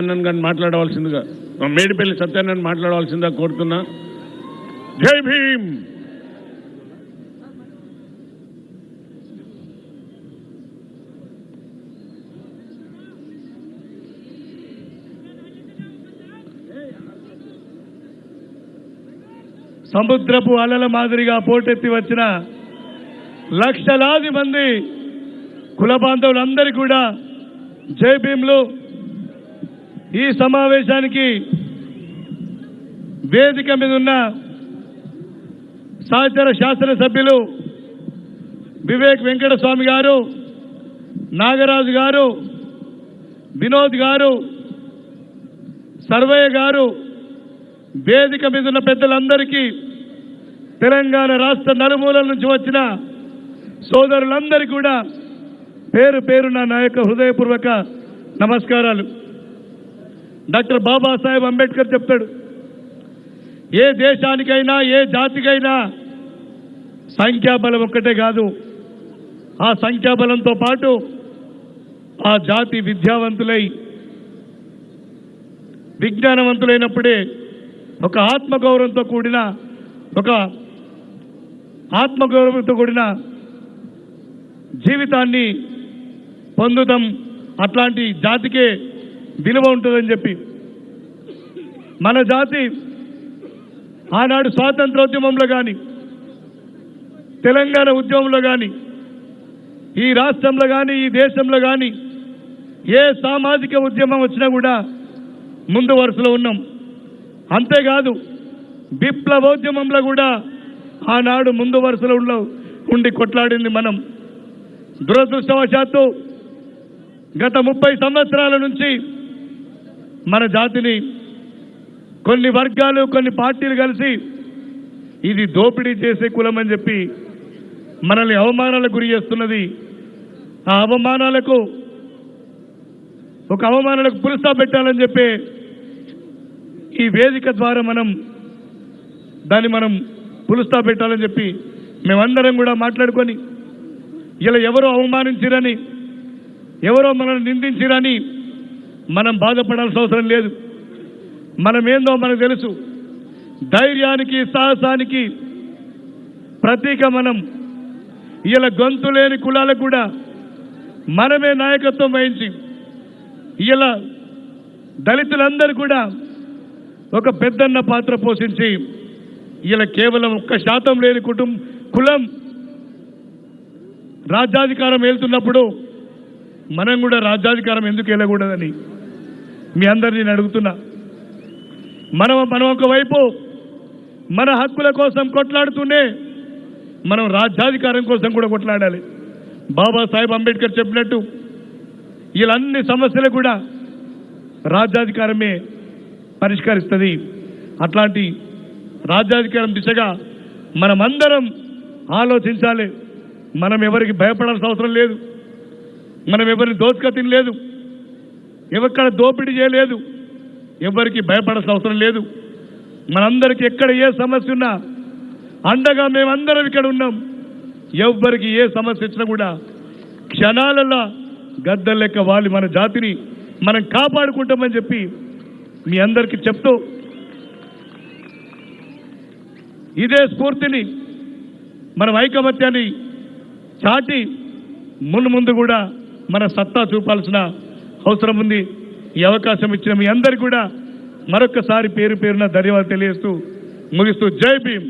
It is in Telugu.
గారిని మాట్లాడవలసిందిగా, మేడిపల్లి సత్యనారాయణ మాట్లాడవలసిందిగా కోరుతున్నా. జై భీమ్. సముద్రపు అలల మాదిరిగా పోటెత్తి వచ్చిన లక్షలాది మంది కుల బాంధవులందరికీ కూడా జై భీమ్లు. ఈ సమావేశానికి వేదిక మీద ఉన్న సహచర శాసనసభ్యులు వివేక్ వెంకటస్వామి గారు, నాగరాజు గారు, వినోద్ గారు, సర్వయ్య గారు, వేదిక మీద ఉన్న పెద్దలందరికీ, తెలంగాణ రాష్ట్ర నలుమూలల నుంచి వచ్చిన సోదరులందరికీ కూడా పేరు పేరున నా యొక్క హృదయపూర్వక నమస్కారాలు. డాక్టర్ బాబాసాహెబ్ అంబేద్కర్ చెప్తాడు, ఏ దేశానికైనా ఏ జాతికైనా సంఖ్యాబలం ఒక్కటే కాదు, ఆ సంఖ్యాబలంతో పాటు ఆ జాతి విద్యావంతులై విజ్ఞానవంతులైనప్పుడే ఒక ఆత్మగౌరవంతో కూడిన జీవితాన్ని పొందుతాం. అట్లాంటి జాతికే విలువ ఉంటుందని చెప్పి మన జాతి ఆనాడు స్వాతంత్రోద్యమంలో కానీ, తెలంగాణ ఉద్యమంలో కానీ, ఈ రాష్ట్రంలో కానీ, ఈ దేశంలో కానీ ఏ సామాజిక ఉద్యమం వచ్చినా కూడా ముందు వరుసలో ఉన్నాం. అంతేకాదు విప్లవోద్యమంలో కూడా ఆనాడు ముందు వరుసలో ఉండి కొట్లాడింది మనం. దురదృష్టవశాత్తు గత 30 సంవత్సరాల నుంచి మన జాతిని కొన్ని వర్గాలు, కొన్ని పార్టీలు కలిసి ఇది దోపిడీ చేసే కులం అని చెప్పి మనల్ని అవమానాలకు గురి చేస్తున్నది. ఆ అవమానాలకు పుల్ స్టాప్ పెట్టాలని చెప్పి ఈ వేదిక ద్వారా మనం పుల్ స్టాప్ పెట్టాలని చెప్పి మేమందరం కూడా మాట్లాడుకొని, ఇలా ఎవరో అవమానించిరని, ఎవరో మనల్ని నిందించిరని మనం బాధపడాల్సిన అవసరం లేదు. మనమేందో మనకు తెలుసు. ధైర్యానికి, సాహసానికి ప్రతీక మనం. ఇలా గొంతు లేని కులాలకు కూడా మనమే నాయకత్వం వహించి, ఇలా దళితులందరూ కూడా ఒక పెద్దన్న పాత్ర పోషించి, ఇలా కేవలం 1% లేని కులం రాజ్యాధికారం వెళ్తున్నప్పుడు మనం కూడా రాజ్యాధికారం ఎందుకు వెళ్ళకూడదని మీ అందరినీ నేను అడుగుతున్నా. మనం ఒకవైపు మన హక్కుల కోసం కొట్లాడుతూనే మనం రాజ్యాధికారం కోసం కూడా కొట్లాడాలి. బాబాసాహెబ్ అంబేద్కర్ చెప్పినట్టు ఇలా అన్ని సమస్యలు కూడా రాజ్యాధికారమే పరిష్కరిస్తుంది. అట్లాంటి రాజ్యాధికారం దిశగా మనమందరం ఆలోచించాలి. మనం ఎవరికి భయపడాల్సిన అవసరం లేదు. మనం ఎవరిని దోచుక తినలేదు, ఎక్కడ దోపిడీ చేయలేదు, ఎవరికి భయపడాల్సిన అవసరం లేదు. మనందరికీ ఎక్కడ ఏ సమస్య ఉన్నా అండగా మేమందరం ఇక్కడ ఉన్నాం. ఎవరికి ఏ సమస్య ఇచ్చినా కూడా క్షణాలలో గద్దె లెక్క వాలి మన జాతిని మనం కాపాడుకుంటామని చెప్పి మీ అందరికీ చెప్తూ, ఇదే స్ఫూర్తిని మనం ఐకమత్యాన్ని చాటి ముందు కూడా మన సత్తా చూపాల్సిన అవసరం ఉంది. ఈ అవకాశం ఇచ్చిన మీ అందరికీ కూడా మరొక్కసారి పేరు పేరున ధన్యవాదాలు తెలియజేస్తూ ముగిస్తూ జై భీమ్.